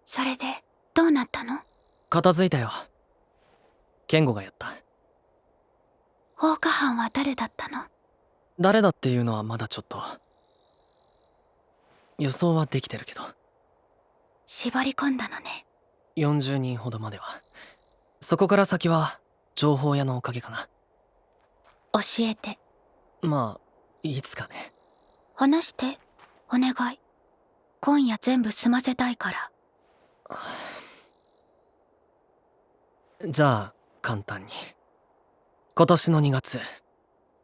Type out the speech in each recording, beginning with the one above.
それでどうなったの？片付いたよ。健吾がやった。放火犯は誰だったの？誰だっていうのはまだちょっと。予想はできてるけど。絞り込んだのね。40人ほどまでは。そこから先は情報屋のおかげかな。教えて。まあいつかね。話してお願い。今夜全部済ませたいから。じゃあ簡単に。今年の2月、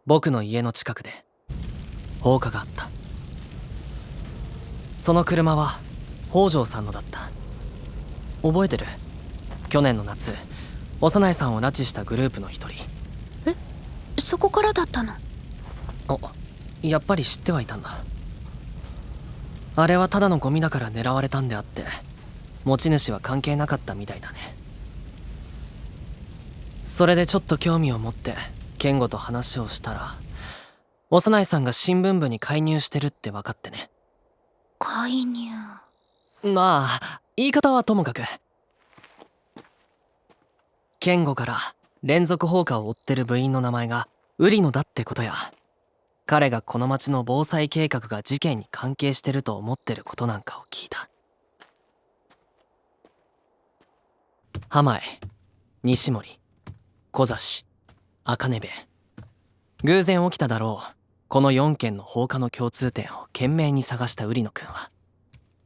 僕の家の近くで放火があった。その車は北条さんのだった。覚えてる？去年の夏、幼いさんを拉致したグループの一人。そこからだったの？やっぱり知ってはいたんだ。あれはただのゴミだから狙われたんであって、持ち主は関係なかったみたいだね。それでちょっと興味を持って健吾と話をしたら、幼いさんが新聞部に介入してるって分かってね。介入？まあ言い方はともかく、健吾から連続放火を追ってる部員の名前が瓜野だってことや、彼がこの町の防災計画が事件に関係してると思ってることなんかを聞いた。浜江、西森、小指、茜部、偶然起きただろうこの4件の放火の共通点を懸命に探した瓜野くんは、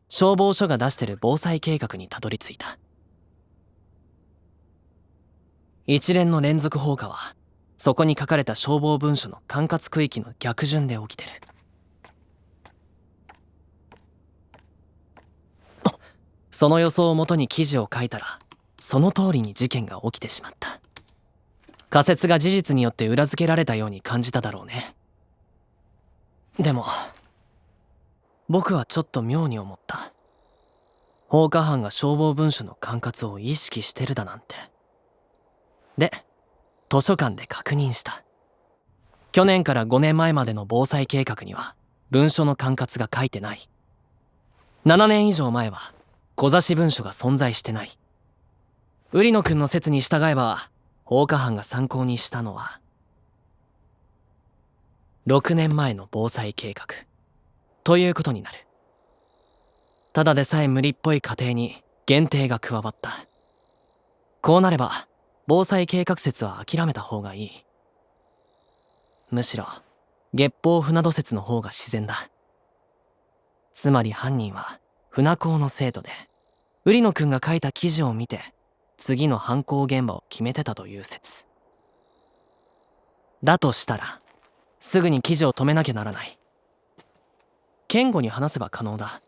消防署が出してる防災計画にたどり着いた。一連の連続放火はそこに書かれた消防文書の管轄区域の逆順で起きてる。その予想をもとに記事を書いたら、その通りに事件が起きてしまった。仮説が事実によって裏付けられたように感じただろうね。でも僕はちょっと妙に思った。放火犯が消防文書の管轄を意識してるだなんて。で、図書館で確認した。去年から5年前までの防災計画には文書の管轄が書いてない。7年以上前は小指し文書が存在してない。瓜野くんの説に従えば、放火犯が参考にしたのは6年前の防災計画ということになる。ただでさえ無理っぽい過程に限定が加わった。こうなれば防災計画説は諦めた方がいい。むしろ月報船戸説の方が自然だ。つまり犯人は船高の生徒で、瓜野くんが書いた記事を見て次の犯行現場を決めてたという説だとしたら、すぐに記事を止めなきゃならない。健吾に話せば可能だ。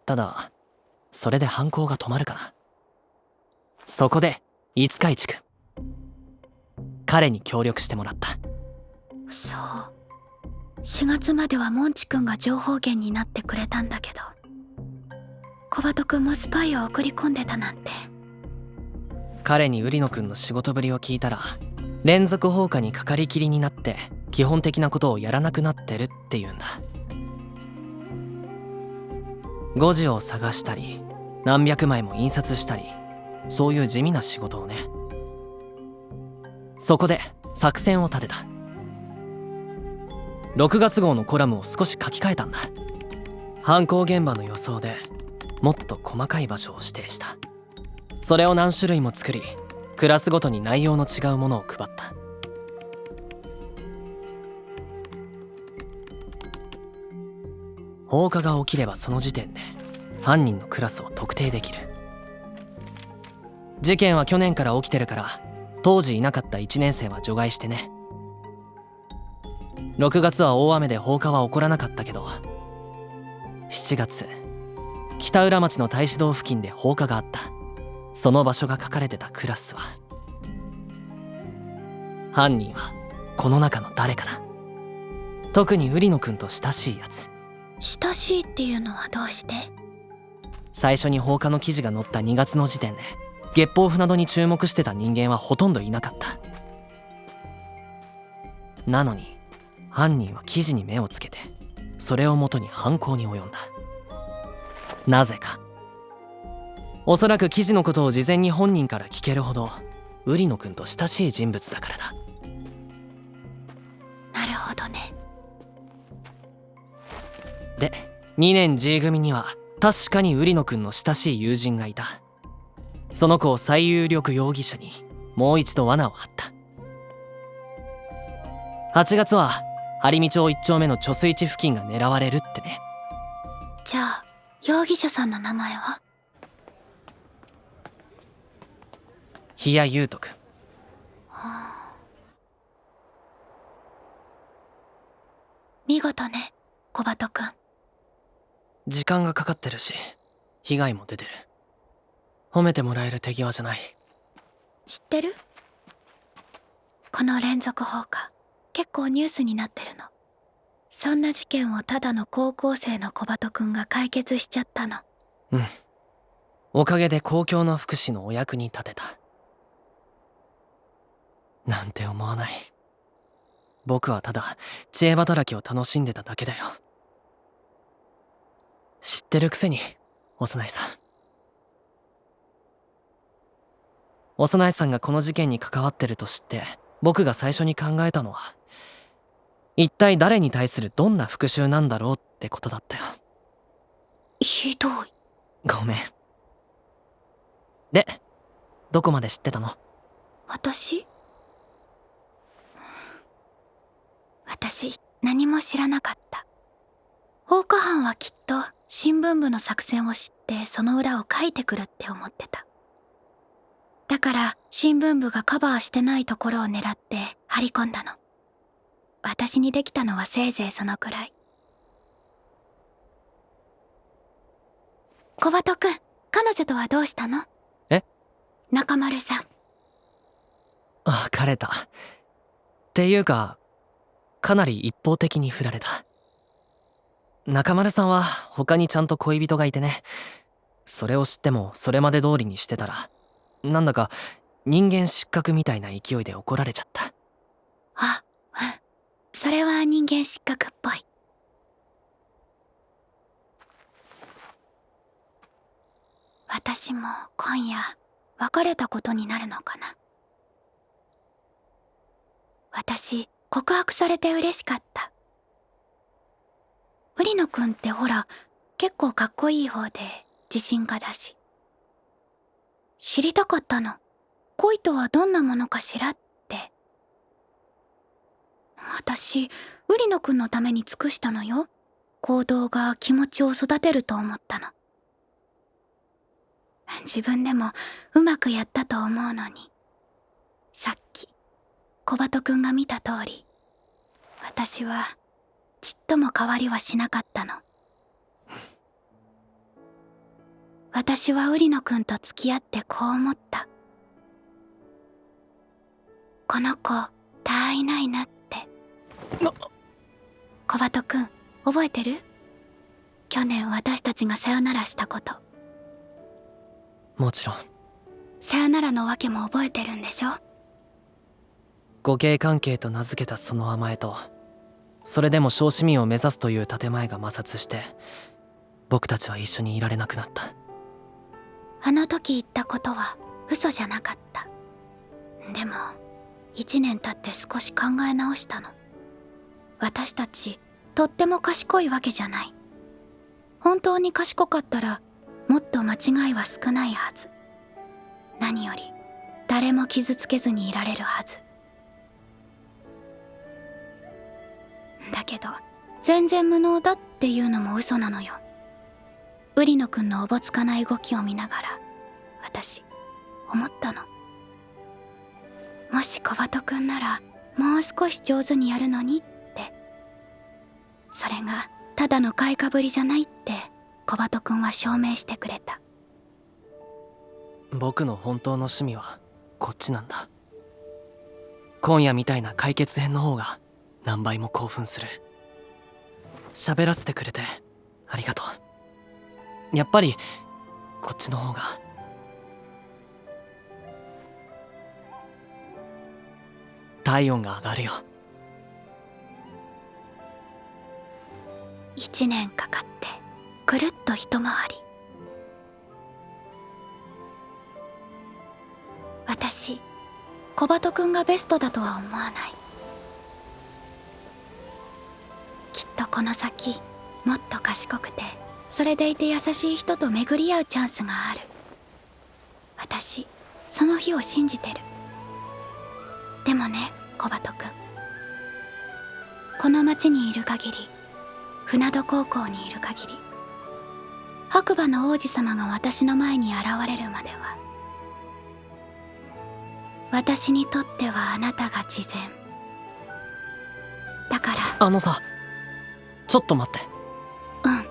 ただそれで犯行が止まるかな。そこで五日市くん、彼に協力してもらった。そう、4月まではモンチ君が情報源になってくれたんだけど、小バト君もスパイを送り込んでたなんて。彼に瓜野くんの仕事ぶりを聞いたら、連続放火にかかりきりになって基本的なことをやらなくなってるって言うんだ。誤字を探したり何百枚も印刷したり、そういう地味な仕事をね。そこで作戦を立てた。6月号のコラムを少し書き換えたんだ。犯行現場の予想でもっと細かい場所を指定した。それを何種類も作り、クラスごとに内容の違うものを配った。放火が起きればその時点で犯人のクラスを特定できる。事件は去年から起きてるから、当時いなかった1年生は除外してね。6月は大雨で放火は起こらなかったけど、7月北浦町の太子堂付近で放火があった。その場所が書かれてたクラスは、犯人はこの中の誰かだ。特に瓜野くんと親しいやつ。親しいっていうのはどうして？最初に放火の記事が載った2月の時点で月報船戸に注目してた人間はほとんどいなかった。なのに犯人は記事に目をつけて、それをもとに犯行に及んだ。なぜか。おそらく記事のことを事前に本人から聞けるほど瓜野くんと親しい人物だからだ。なるほどね。で、2年 G 組には確かに瓜野くんの親しい友人がいた。その子を最有力容疑者にもう一度罠を張った。8月は張見町1丁目の貯水池付近が狙われるってね。じゃあ容疑者さんの名前は？比谷優斗くん。見事ね、小鳩くん。時間がかかってるし、被害も出てる。褒めてもらえる手際じゃない。知ってる？この連続放火、結構ニュースになってるの。そんな事件をただの高校生の小鳩くんが解決しちゃったの。うん。おかげで公共の福祉のお役に立てた。なんて思わない。僕はただ知恵働きを楽しんでただけだよ。知ってるくせに、幼いさん。幼いさんがこの事件に関わってると知って、僕が最初に考えたのは、一体誰に対するどんな復讐なんだろうってことだったよ。ひどい。ごめん。で、どこまで知ってたの？私何も知らなかった。放火犯はきっと新聞部の作戦を知ってその裏を書いてくるって思ってた。だから新聞部がカバーしてないところを狙って張り込んだの。私にできたのはせいぜいそのくらい。小鳩くん、彼女とはどうしたの？え？中丸さん。別れた。っていうか、かなり一方的に振られた。中丸さんは他にちゃんと恋人がいてね。それを知ってもそれまで通りにしてたら、なんだか人間失格みたいな勢いで怒られちゃった。あ、うん。それは人間失格っぽい。私も今夜別れたことになるのかな。私告白されて嬉しかった。瓜野くんってほら結構かっこいい方で自信家だし。知りたかったの。恋とはどんなものかしらって。私瓜野くんのために尽くしたのよ。行動が気持ちを育てると思ったの。自分でもうまくやったと思うのに、さっき小鳩くんが見た通り、私はちっとも変わりはしなかったの。私は瓜野くんと付き合ってこう思った。この子他愛ないなって。小鳩くん覚えてる？去年私たちがさよならしたこと。もちろん。さよならの訳も覚えてるんでしょ？互恵関係と名付けたその甘えと、それでも小市民を目指すという建前が摩擦して、僕たちは一緒にいられなくなった。あの時言ったことは嘘じゃなかった。でも1年経って少し考え直したの。私たちとっても賢いわけじゃない。本当に賢かったらもっと間違いは少ないはず。何より誰も傷つけずにいられるはず。だけど全然無能だっていうのも嘘なのよ。瓜野くんのおぼつかない動きを見ながら私思ったの。もし小鳩くんならもう少し上手にやるのにって。それがただの買いかぶりじゃないって小鳩くんは証明してくれた。僕の本当の趣味はこっちなんだ。今夜みたいな解決編の方が何倍も興奮する。喋らせてくれてありがとう。やっぱりこっちの方が。体温が上がるよ。1年かかってくるっと一回り。私小鳩くんがベストだとは思わない。きっとこの先もっと賢くてそれでいて優しい人と巡り合うチャンスがある。私その日を信じてる。でもね小鳩くん、この町にいる限り、船戸高校にいる限り、白馬の王子様が私の前に現れるまでは、私にとってはあなたが慈善だから。あのさ、ちょっと待って。うん。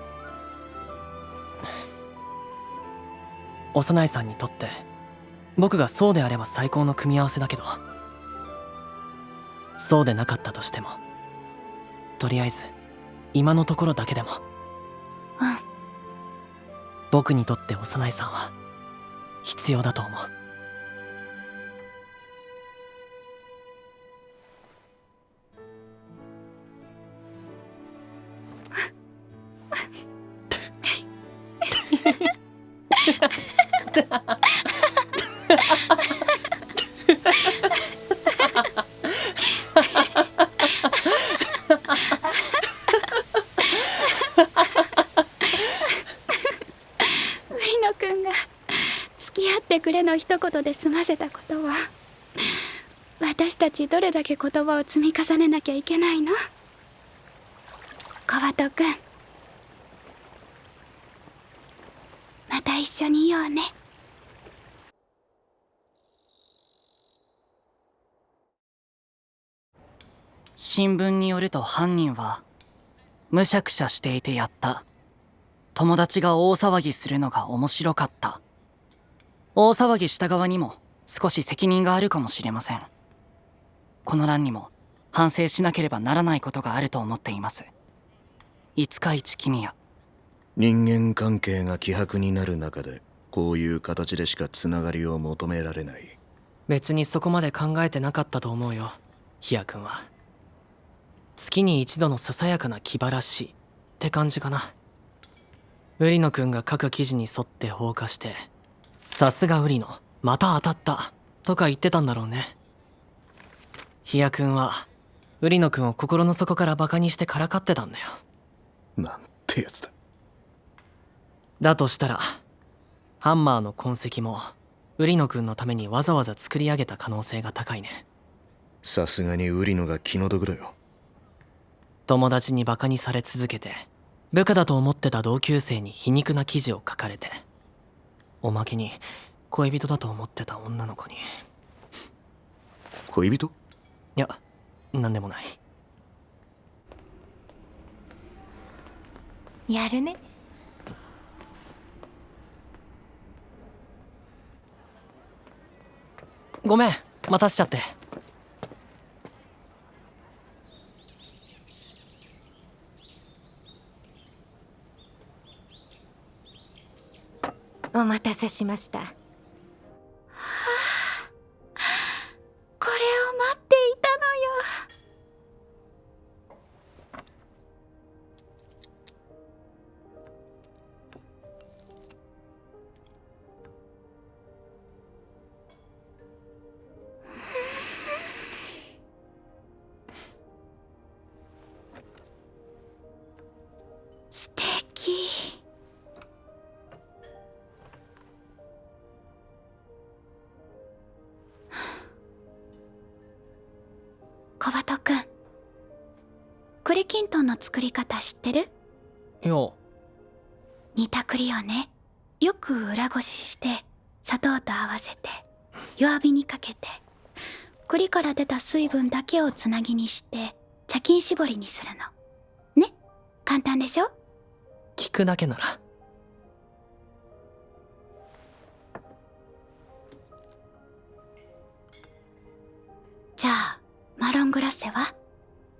幼いさんにとって僕がそうであれば最高の組み合わせだけど、そうでなかったとしてもとりあえず今のところだけでも、うん。僕にとって幼いさんは必要だと思う。瓜野くんが付き合ってくれの一言で済ませたことは、私たちどれだけ言葉を積み重ねなきゃいけないの？小鳩くん、また一緒にいようね。新聞によると犯人はむしゃくしゃしていてやった。友達が大騒ぎするのが面白かった。大騒ぎした側にも少し責任があるかもしれません。この欄にも反省しなければならないことがあると思っています。五日市公也。人間関係が希薄になる中でこういう形でしかつながりを求められない。別にそこまで考えてなかったと思うよ、ヒヤ君は。月に一度のささやかな気晴らしって感じかな。瓜野くんが書く記事に沿って放火して、さすが瓜野、また当たったとか言ってたんだろうね。ヒヤ君は瓜野くんを心の底からバカにしてからかってたんだよ。なんてやつだ。だとしたらハンマーの痕跡も瓜野くんのためにわざわざ作り上げた可能性が高いね。さすがに瓜野が気の毒だよ。友達にバカにされ続けて、部下だと思ってた同級生に皮肉な記事を書かれて、おまけに恋人だと思ってた女の子に。恋人？いや、なんでもない。やるね。ごめん、待たせちゃって。お待たせしました。これを待っていたのよ。素敵。小バトくん、栗きんとんの作り方知ってる？いや、煮た栗をね、よく裏ごしして砂糖と合わせて弱火にかけて、栗から出た水分だけをつなぎにして茶巾絞りにするのね。簡単でしょ？聞くだけなら。じゃあマロングラッセは？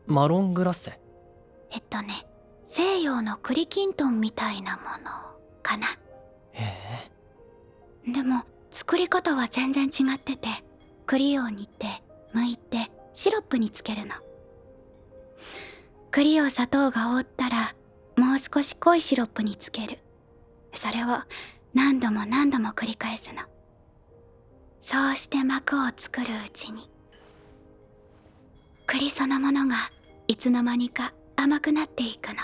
マロングラッセ？西洋の栗きんとんみたいなものかな。へえ。でも作り方は全然違ってて、栗を煮て剥いてシロップにつけるの。栗を砂糖が覆ったらもう少し濃いシロップにつける。それを何度も何度も繰り返すの。そうして膜を作るうちに栗そのものがいつの間にか甘くなっていくの。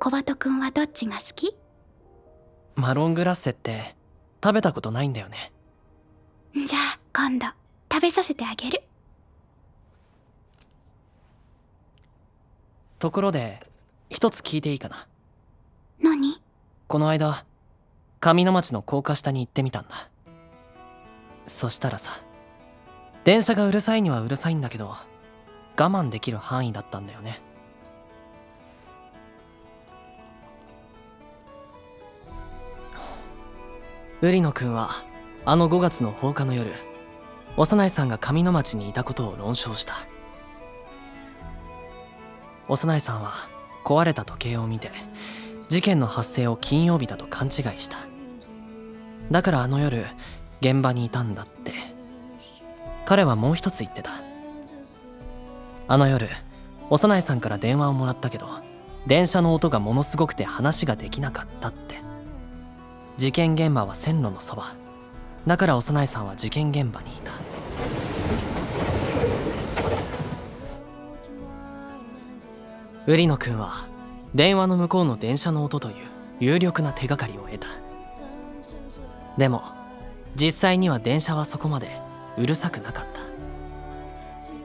小バトくんはどっちが好き？マロングラッセって食べたことないんだよね。じゃあ今度食べさせてあげる。ところで一つ聞いていいかな。何？この間上の町の高架下に行ってみたんだ。そしたらさ、電車がうるさいにはうるさいんだけど我慢できる範囲だったんだよね。瓜野くんはあの5月の放課の夜、幼いさんが上の町にいたことを論証した。幼いさんは壊れた時計を見て事件の発生を金曜日だと勘違いした。だからあの夜現場にいたんだって彼はもう一つ言ってた。あの夜幼いさんから電話をもらったけど電車の音がものすごくて話ができなかったって。事件現場は線路のそばだから幼いさんは事件現場にいた。瓜野くんは電話の向こうの電車の音という有力な手がかりを得た。でも実際には電車はそこまでうるさくなかった。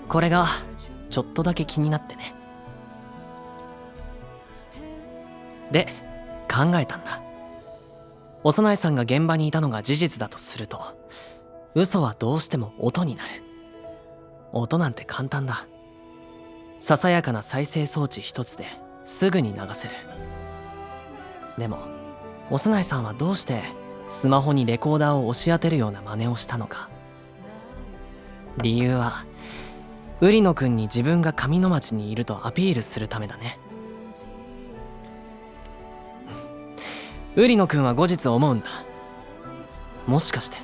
これがちょっとだけ気になってね。で考えたんだ。幼いさんが現場にいたのが事実だとすると嘘はどうしても音になる。音なんて簡単だ。ささやかな再生装置一つですぐに流せる。でも幼いさんはどうしてスマホにレコーダーを押し当てるような真似をしたのか。理由は瓜野くんに自分が上の町にいるとアピールするためだね。瓜野くんは後日思うんだ。もしかして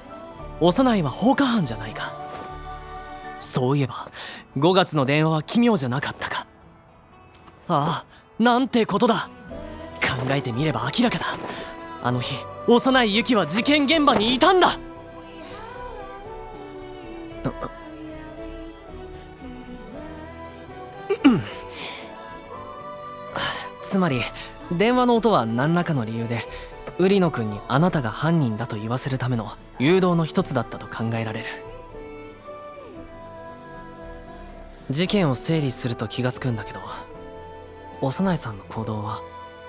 幼いは放火犯じゃないか。そういえば5月の電話は奇妙じゃなかったか。ああ、なんてことだ。考えてみれば明らかだ。あの日幼いユキは事件現場にいたんだ。つまり電話の音は何らかの理由で瓜野くんにあなたが犯人だと言わせるための誘導の一つだったと考えられる。事件を整理すると気がつくんだけど、幼いさんの行動は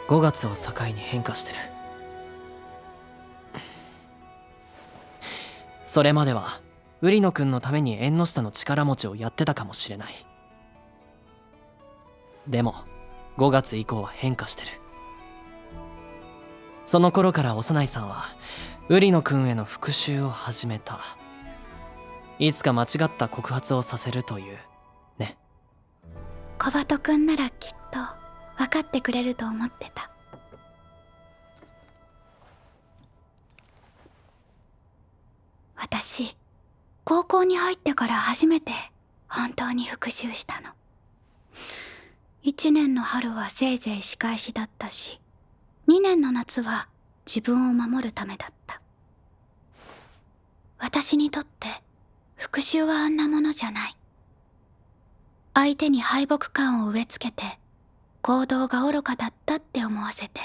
5月を境に変化してる。それまでは瓜野くんのために縁の下の力持ちをやってたかもしれない。でも5月以降は変化してる。その頃から幼いさんは瓜野くんへの復讐を始めた。いつか間違った告発をさせるというね。小バトくんならきっと分かってくれると思ってた。高校に入ってから初めて本当に復習したの。1年の春はせいぜい仕返しだったし、2年の夏は自分を守るためだった。私にとって復讐はあんなものじゃない。相手に敗北感を植え付けて、行動が愚かだったって思わせて、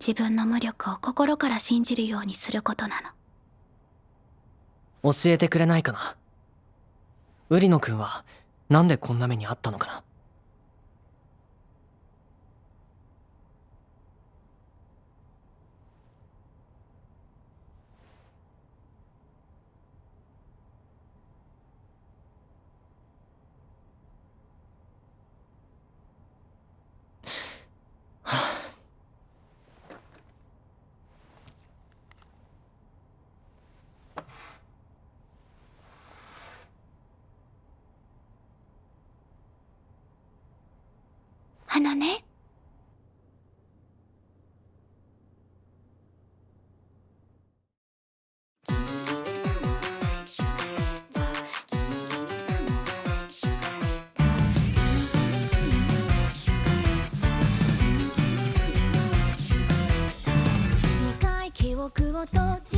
自分の無力を心から信じるようにすることなの。教えてくれないかな。瓜野くんはなんでこんな目にあったのかな。あのね、苦い記憶を閉じ